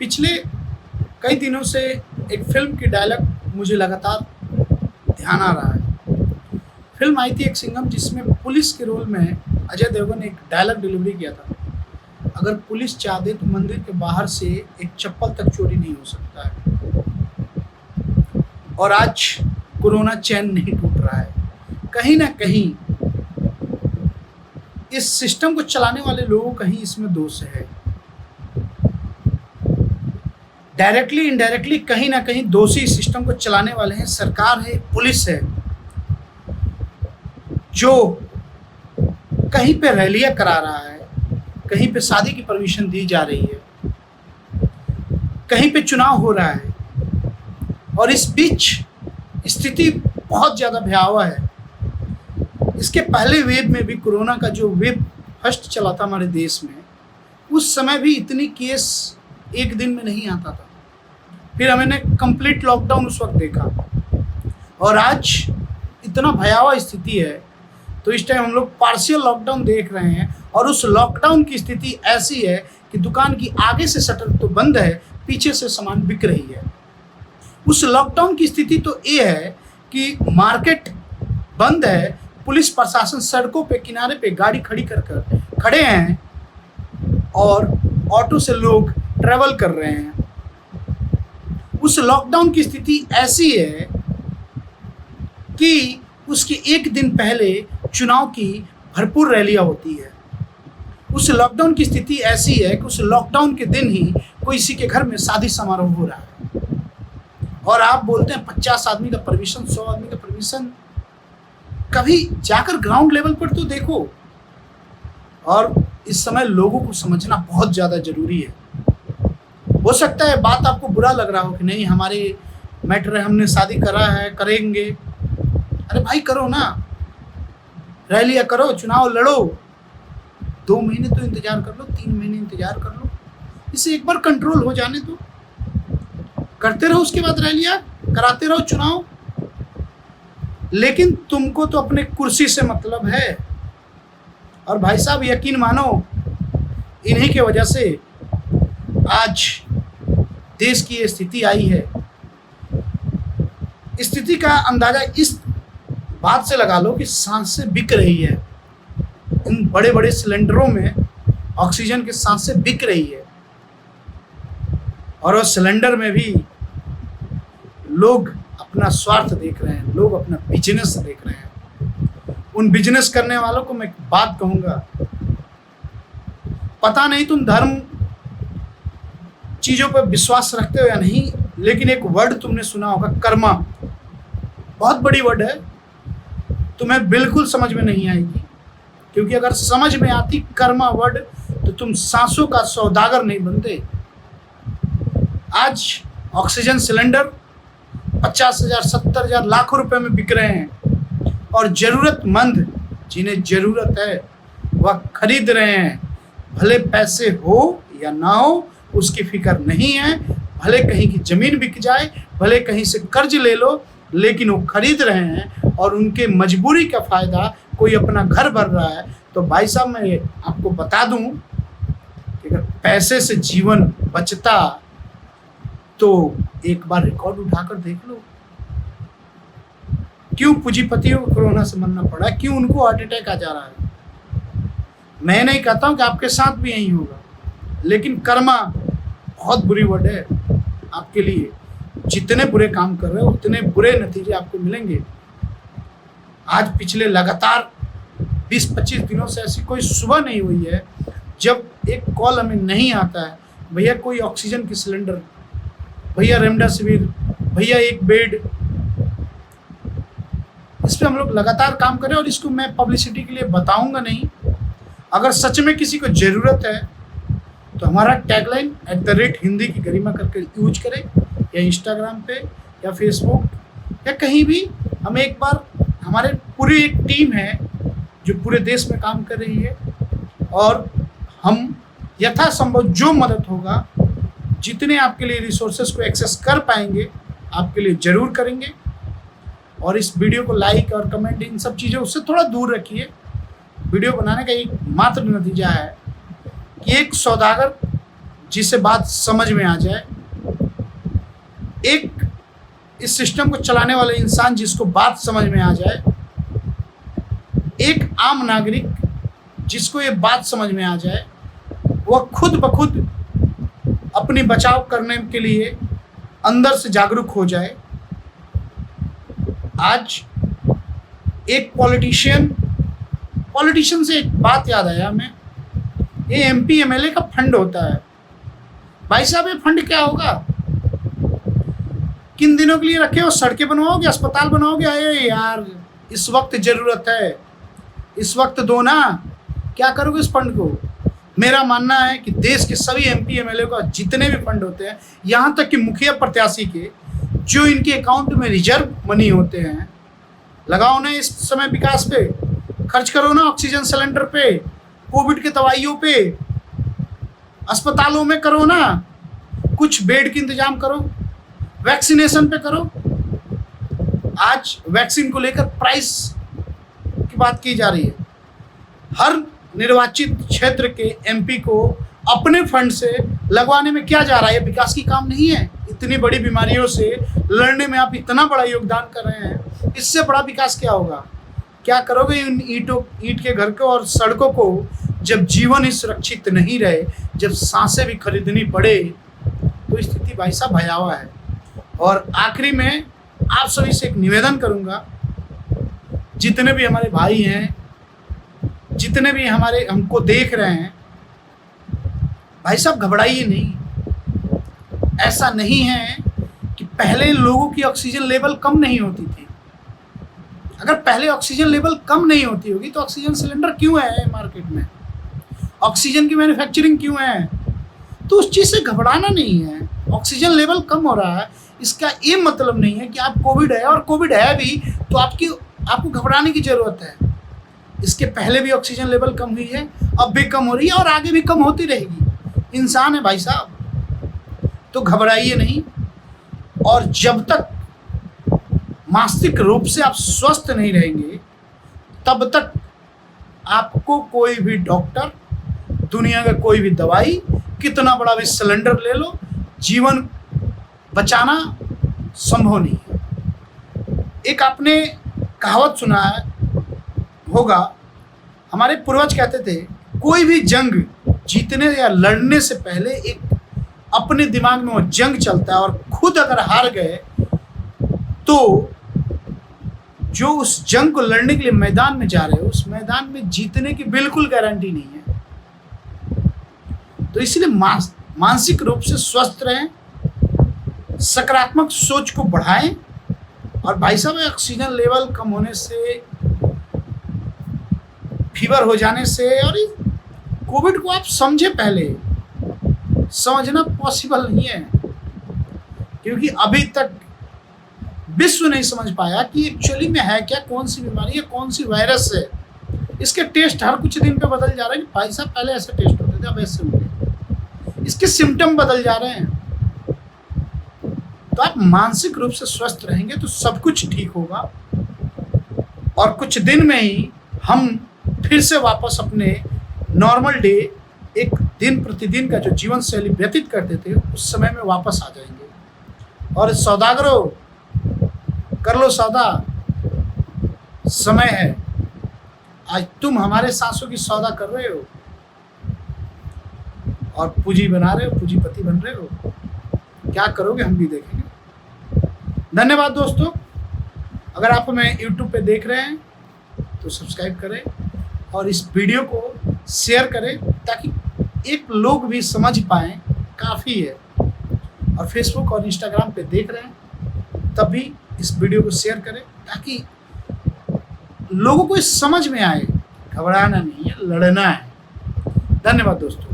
पिछले कई दिनों से एक फ़िल्म की डायलॉग मुझे लगातार ध्यान आ रहा है। फ़िल्म आई थी एक सिंघम, जिसमें पुलिस के रोल में अजय देवगन ने एक डायलॉग डिलीवरी किया था, अगर पुलिस चाहे तो मंदिर के बाहर से एक चप्पल तक चोरी नहीं हो सकता है। और आज कोरोना चैन नहीं टूट रहा है। कहीं ना कहीं इस सिस्टम को चलाने वाले लोगों का ही इसमें दोष है। डायरेक्टली इनडायरेक्टली कहीं ना कहीं दोषी सिस्टम को चलाने वाले हैं सरकार है, पुलिस है, जो कहीं पे रैलियां करा रहा है, कहीं पे शादी की परमिशन दी जा रही है, कहीं पे चुनाव हो रहा है। और इस बीच स्थिति बहुत ज़्यादा भयावह है। इसके पहले वेव में भी, कोरोना का जो वेव फर्स्ट चला था हमारे देश में, उस समय भी इतनी केस एक दिन में नहीं आता था। फिर हमने कंप्लीट लॉकडाउन उस वक्त देखा, और आज इतना भयावह स्थिति है। तो इस टाइम हम लोग पार्शियल लॉकडाउन देख रहे हैं, और उस लॉकडाउन की स्थिति ऐसी है कि दुकान की आगे से शटर तो बंद है, पीछे से सामान बिक रही है। उस लॉकडाउन की स्थिति तो ये है कि मार्केट बंद है, पुलिस प्रशासन सड़कों पे किनारे पे गाड़ी खड़े हैं, और ऑटो से लोग ट्रैवल कर रहे हैं। उस लॉकडाउन की स्थिति ऐसी है कि उसके एक दिन पहले चुनाव की भरपूर रैलियां होती है। उस लॉकडाउन की स्थिति ऐसी है कि उस लॉकडाउन के दिन ही कोई किसी के घर में शादी समारोह हो रहा है, और आप बोलते हैं 50 आदमी का परमिशन, 100 आदमी का परमिशन। कभी जाकर ग्राउंड लेवल पर तो देखो। और इस समय लोगों को समझना बहुत ज़्यादा जरूरी है। हो सकता है बात आपको बुरा लग रहा हो कि नहीं, हमारे मैटर है, हमने शादी करा है, करेंगे। अरे भाई करो ना, रैलियां करो, चुनाव लड़ो, 2 महीने तो इंतजार कर लो, 3 महीने इंतजार कर लो, इसे एक बार कंट्रोल हो जाने दो। करते रहो, उसके बाद रैलियां कराते रहो, चुनाव। लेकिन तुमको तो अपने कुर्सी से मतलब है। और भाई साहब यकीन मानो, इन्हीं के वजह से आज देश की ये स्थिति आई है। स्थिति का अंदाजा इस बात से लगा लो कि सांसें बिक रही है। इन बड़े बड़े सिलेंडरों में ऑक्सीजन की सांसें बिक रही है, और उस सिलेंडर में भी लोग अपना स्वार्थ देख रहे हैं, लोग अपना बिजनेस देख रहे हैं। उन बिजनेस करने वालों को मैं एक बात कहूंगा, पता नहीं तुम धर्म चीजों पर विश्वास रखते हो या नहीं, लेकिन एक वर्ड तुमने सुना होगा, कर्मा। बहुत बड़ी वर्ड है, तुम्हें बिल्कुल समझ में नहीं आएगी, क्योंकि अगर समझ में आती कर्मा वर्ड तो तुम सांसों का सौदागर नहीं बनते। आज ऑक्सीजन सिलेंडर 50,000, 70,000, लाखों रुपए में बिक रहे हैं, और जरूरतमंद जिन्हें जरूरत है वह खरीद रहे हैं। भले पैसे हो या ना हो उसकी फिक्र नहीं है, भले कहीं की जमीन बिक जाए, भले कहीं से कर्ज ले लो, लेकिन वो खरीद रहे हैं। और उनके मजबूरी का फ़ायदा कोई अपना घर भर रहा है। तो भाई साहब मैं आपको बता दूं कि अगर पैसे से जीवन बचता तो एक बार रिकॉर्ड उठाकर देख लो। क्यों पूंजीपतियों को कोरोना से मरना पड़ा, क्यों उनको हार्ट अटैक आ जा रहा है। मैं नहीं कहता हूं कि आपके साथ भी यही होगा, लेकिन कर्मा बहुत बुरी वर्ड है आपके लिए। जितने बुरे काम कर रहे हो उतने बुरे नतीजे आपको मिलेंगे। आज पिछले लगातार 20-25 दिनों से ऐसी कोई सुबह नहीं हुई है जब एक कॉल हमें नहीं आता है, भैया कोई ऑक्सीजन की सिलेंडर, भैया रेमडेसिविर, भैया एक बेड। इस पर हम लोग लगातार काम करें, और इसको मैं पब्लिसिटी के लिए बताऊंगा नहीं। अगर सच में किसी को ज़रूरत है तो हमारा टैगलाइन @हिंदी की गरिमा करके यूज करें, या इंस्टाग्राम पे या फेसबुक या कहीं भी। हम एक बार, हमारे पूरी एक टीम है जो पूरे देश में काम कर रही है, और हम यथासंभव जो मदद होगा, जितने आपके लिए रिसोर्सेज को एक्सेस कर पाएंगे आपके लिए ज़रूर करेंगे। और इस वीडियो को लाइक और कमेंट, इन सब चीज़ों से थोड़ा दूर रखिए। वीडियो बनाने का एक मात्र नतीजा है कि एक सौदागर जिसे बात समझ में आ जाए, एक इस सिस्टम को चलाने वाले इंसान जिसको बात समझ में आ जाए, एक आम नागरिक जिसको ये बात समझ में आ जाए, वह खुद ब खुद अपनी बचाव करने के लिए अंदर से जागरूक हो जाए। आज एक पॉलिटिशियन से एक बात याद आया हमें, ये एमपी एमएलए का फंड होता है। भाई साहब, ये फंड क्या होगा? किन दिनों के लिए रखे हो? सड़कें बनवाओगे, अस्पताल बनवाओगे? अरे यार, इस वक्त जरूरत है, इस वक्त दो ना। क्या करोगे इस फंड को? मेरा मानना है कि देश के सभी एमपी एमएलए का जितने भी फंड होते हैं, यहाँ तक कि मुखिया प्रत्याशी के जो इनके अकाउंट में रिजर्व मनी होते हैं, लगाओ ना इस समय विकास पे, खर्च करो ना ऑक्सीजन सिलेंडर पे, कोविड के दवाइयों पे, अस्पतालों में करो ना, कुछ बेड के इंतजाम करो, वैक्सीनेशन पे करो। आज वैक्सीन को लेकर प्राइस की बात की जा रही है। हर निर्वाचित क्षेत्र के एमपी को अपने फंड से लगवाने में क्या जा रहा है? विकास की काम नहीं है। इतनी बड़ी बीमारियों से लड़ने में आप इतना बड़ा योगदान कर रहे हैं, इससे बड़ा विकास क्या होगा? क्या करोगे इन ईंट के घर को और सड़कों को जब जीवन ही सुरक्षित नहीं रहे, जब सांसें भी खरीदनी पड़े, तो स्थिति भाई साहब भयावह है। और आखिरी में आप सभी से एक निवेदन करूंगा, जितने भी हमारे भाई हैं, जितने भी हमारे हमको देख रहे हैं, भाई साहब घबराइए नहीं। ऐसा नहीं है कि पहले लोगों की ऑक्सीजन लेवल कम नहीं होती थी। अगर पहले ऑक्सीजन लेवल कम नहीं होती होगी तो ऑक्सीजन सिलेंडर क्यों है मार्केट में? ऑक्सीजन की मैन्युफैक्चरिंग क्यों है? तो उस चीज़ से घबराना नहीं है। ऑक्सीजन लेवल कम हो रहा है, इसका ये मतलब नहीं है कि आप कोविड है, और कोविड है भी तो आपको घबराने की ज़रूरत है। इसके पहले भी ऑक्सीजन लेवल कम हुई है, अब भी कम हो रही है और आगे भी कम होती रहेगी। इंसान है भाई साहब, तो घबराइए नहीं। और जब तक मानसिक रूप से आप स्वस्थ नहीं रहेंगे, तब तक आपको कोई भी डॉक्टर, दुनिया का कोई भी दवाई, कितना बड़ा भी सिलेंडर ले लो, जीवन बचाना संभव नहीं है। एक आपने कहावत सुना होगा, हमारे पूर्वज कहते थे, कोई भी जंग जीतने या लड़ने से पहले एक अपने दिमाग में वो जंग चलता है, और खुद अगर हार गए तो जो उस जंग को लड़ने के लिए मैदान में जा रहे हो, उस मैदान में जीतने की बिल्कुल गारंटी नहीं है। तो इसलिए मानसिक रूप से स्वस्थ रहें, सकारात्मक सोच को बढ़ाएं। और भाई साहब, ऑक्सीजन लेवल कम होने से, फीवर हो जाने से, और कोविड को आप समझे, पहले समझना पॉसिबल नहीं है, क्योंकि अभी तक विश्व नहीं समझ पाया कि एक्चुअली में है क्या, कौन सी बीमारी है, कौन सी वायरस है। इसके टेस्ट हर कुछ दिन पे बदल जा रहे हैं। भाई साहब, पहले ऐसे टेस्ट होते थे, अब ऐसे होंगे। इसके सिम्टम बदल जा रहे हैं। तो आप मानसिक रूप से स्वस्थ रहेंगे तो सब कुछ ठीक होगा, और कुछ दिन में ही हम फिर से वापस अपने नॉर्मल डे, एक दिन प्रतिदिन का जो जीवन शैली व्यतीत करते थे, उस समय में वापस आ जाएंगे। और सौदागरों, कर लो सौदा, समय है। आज तुम हमारे सांसों की सौदा कर रहे हो और पूंजी बना रहे हो, पूंजीपति बन रहे हो। क्या करोगे हम भी देखेंगे। धन्यवाद दोस्तों। अगर आप हमें YouTube पे देख रहे हैं तो सब्सक्राइब करें और इस वीडियो को शेयर करें, ताकि एक लोग भी समझ पाएँ, काफ़ी है। और फेसबुक और इंस्टाग्राम पे देख रहे हैं तब भी इस वीडियो को शेयर करें, ताकि लोगों को इस समझ में आए, घबराना नहीं है, लड़ना है। धन्यवाद दोस्तों।